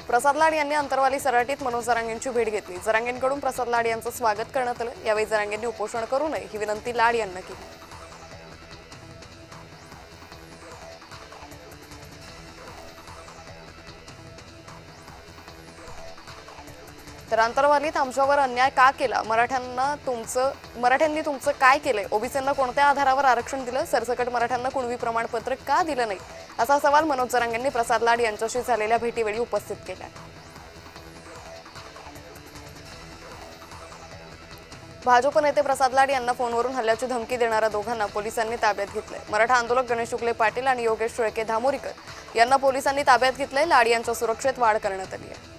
प्रसाद लाड यांनी अंतरवाली सराटीत मनोज जरांगेंची भेट घेतली। जरांगेंकडून प्रसाद लाड यांचं स्वागत करण्यात आलं। यावेळी जरांगेंनी उपोषण करू नये ही विनंती लाड यांना केली। तर अंतरवालीत आमच्यावर अन्याय का केला, मराठ्यांनी तुमचं काय केलंय, ओबीसींना कोणत्या आधारावर आरक्षण दिलं, सरसकट मराठ्यांना कुणबी प्रमाणपत्र का दिलं नाही, असा सवाल मनोज जरांगेंनी प्रसाद लाड यांच्याशी झालेल्या भेटीवेळी उपस्थित केला। भाजप नेते प्रसाद लाड यांना फोनवरून हल्ल्याची धमकी देणाऱ्या दोघांना पोलिसांनी ताब्यात घेतलंय। मराठा आंदोलक गणेश शुक्ले पाटील आणि योगेश टिळके धामोरीकर यांना पोलिसांनी ताब्यात घेतलंय। लाड यांच्या सुरक्षेत वाढ करण्यात आली आहे।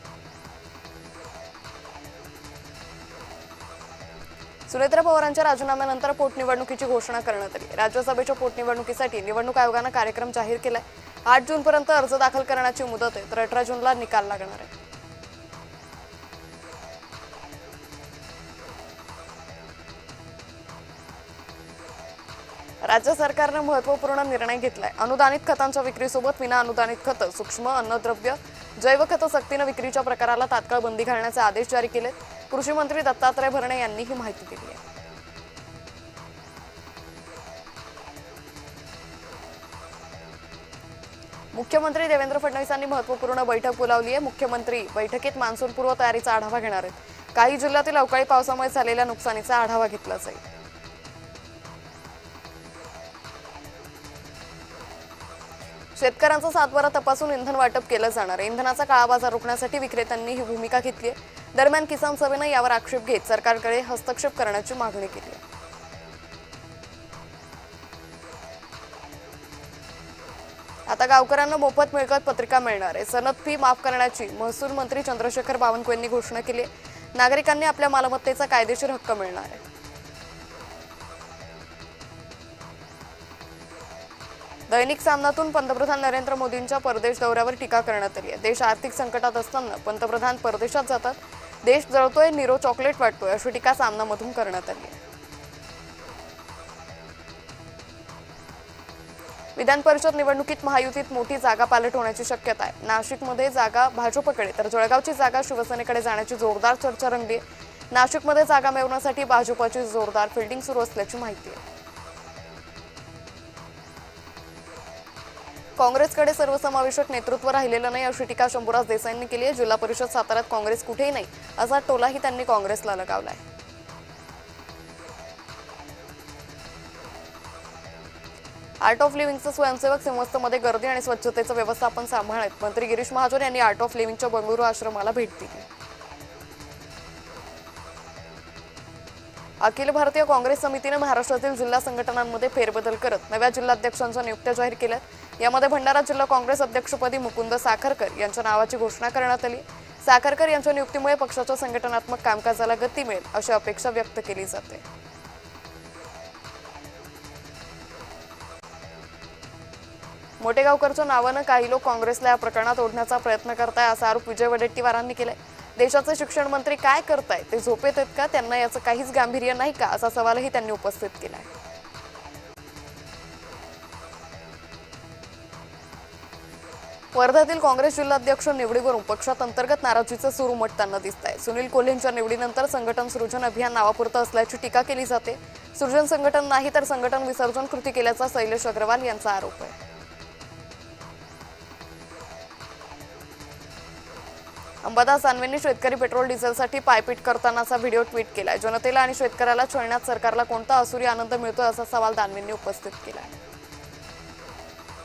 सुनेत्रा पवारांच्या राजीनाम्यानंतर पोटनिवडणुकीची घोषणा करण्यात आली। राज्यसभेच्या पोटनिवडणुकीसाठी निवडणूक आयोगाने कार्यक्रम जाहीर केलाय। 8 जूनपर्यंत अर्ज दाखल करण्याची मुदत आहे, तर 18 जूनला निकाल लागणार आहे। राज्य सरकारने महत्त्वपूर्ण निर्णय घेतलाय। अनुदानित खतांच्या विक्रीसोबत विना अनुदानित खतं, सूक्ष्म अन्नद्रव्य, जैव खतं सक्तीने विक्रीच्या प्रकाराला तात्काळ बंदी घालण्याचे आदेश जारी केले। कृषी मंत्री दत्तात्रय भरणे यांनी ही माहिती दिली आहे। मुख्यमंत्री देवेंद्र फडणवीस यांनी महत्त्वपूर्ण बैठक बोलावली आहे। मुख्यमंत्री बैठकीत मान्सूनपूर्व तयारीचा आढावा घेणार आहेत। काही जिल्ह्यातील अवकाळी पावसामुळे झालेल्या नुकसानीचा आढावा घेतला जाईल। शेतकऱ्यांचा सातबारा तपासून इंधन वाटप केलं जाणार आहे। इंधनाचा काळाबाजार रोखण्यासाठी विक्रेत्यांनी ही भूमिका घेतली आहे। दरम्यान किसान सभेने यावर आक्षेप घेत सरकारकडे हस्तक्षेप करण्याची मागणी केली आहे। आता गावकऱ्यांना मोफत मिळकत पत्रिका मिळणार आहे। सनद फी माफ करण्याची महसूल मंत्री चंद्रशेखर बावनकुळे यांनी घोषणा केली आहे। नागरिकांनी आपल्या मालमत्तेचा कायदेशीर हक्क मिळणार आहे। दैनिक सामनातून पंतप्रधान नरेंद्र मोदींच्या परदेश दौऱ्यावर टीका करण्यात आली आहे। देश आर्थिक संकटात असताना पंतप्रधान परदेशात जातात, देश जळतोय, नीरो चॉकलेट वाटतोय, अशी टीका सामनामधून करण्यात आली आहे। विधान परिषद निवडणुकीत महायुतीत मोठी जागा पालट होण्याची शक्यता आहे। नाशिकमध्ये जागा भाजपकडे तर जळगावची जागा शिवसेनेकडे जाण्याची जोरदार चर्चा रंगली आहे। नाशिकमध्ये जागा मिळवण्यासाठी भाजपची जोरदार फिल्डिंग सुरू असल्याची माहिती आहे। काँग्रेसकडे सर्वसमावेशक नेतृत्व राहिलेलं नाही, अशी टीका शंभूराज देसाईंनी केली आहे। जिल्हा परिषद साताऱ्यात काँग्रेस कुठेही नाही, असा टोलाही त्यांनी काँग्रेसला लगावलाय। आर्ट ऑफ लिव्हिंगचे स्वयंसेवक सिंहस्थमध्ये गर्दी आणि स्वच्छतेचं व्यवस्थापन सांभाळत मंत्री गिरीश महाजन यांनी आर्ट ऑफ लिव्हिंगच्या बंगळुरू आश्रमाला भेट दिली। अखिल भारतीय काँग्रेस समितीने महाराष्ट्रातील जिल्हा संघटनांमध्ये फेरबदल करत नव्या जिल्हाध्यक्षांच्या नियुक्त्या जाहीर केल्यात। यामध्ये भंडारा जिल्हा काँग्रेस अध्यक्षपदी मुकुंद साखरकर यांच्या नावाची घोषणा करण्यात आली। साखरकर यांच्या नियुक्तीमुळे पक्षाच्या संघटनात्मक कामकाजाला गती मिळेल, अशी अपेक्षा व्यक्त केली जाते। मोटेगावकरच्या नावानं काही लोक काँग्रेसला या प्रकरणात ओढण्याचा प्रयत्न करताय, असा आरोप विजय वडेट्टीवारांनी केलाय। देशाचे शिक्षण मंत्री काय करताय, ते झोपेत आहेत का, त्यांना याचं काहीच गांभीर्य नाही का, असा सवालही त्यांनी उपस्थित केलाय। वर्ध्यातील काँग्रेस जिल्हाध्यक्ष निवडीवरून पक्षात अंतर्गत नाराजीचं सूर उमटताना दिसतंय। सुनील कोल्हेंच्या निवडीनंतर संघटन सृजन अभियान नावापुरतं असल्याची टीका केली जाते। सृजन संघटन नाही तर संघटन विसर्जन कृती केल्याचा शैलेश अग्रवाल यांचा आरोप आहे। अंबादास दानवेंनी शेतकरी पेट्रोल डिझेलसाठी पायपीट करतानाचा व्हिडिओ ट्विट केलाय। जनतेला आणि शेतकऱ्याला छळण्यात सरकारला कोणता असुरी आनंद मिळतोय, असा सवाल दानवेंनी उपस्थित केलाय।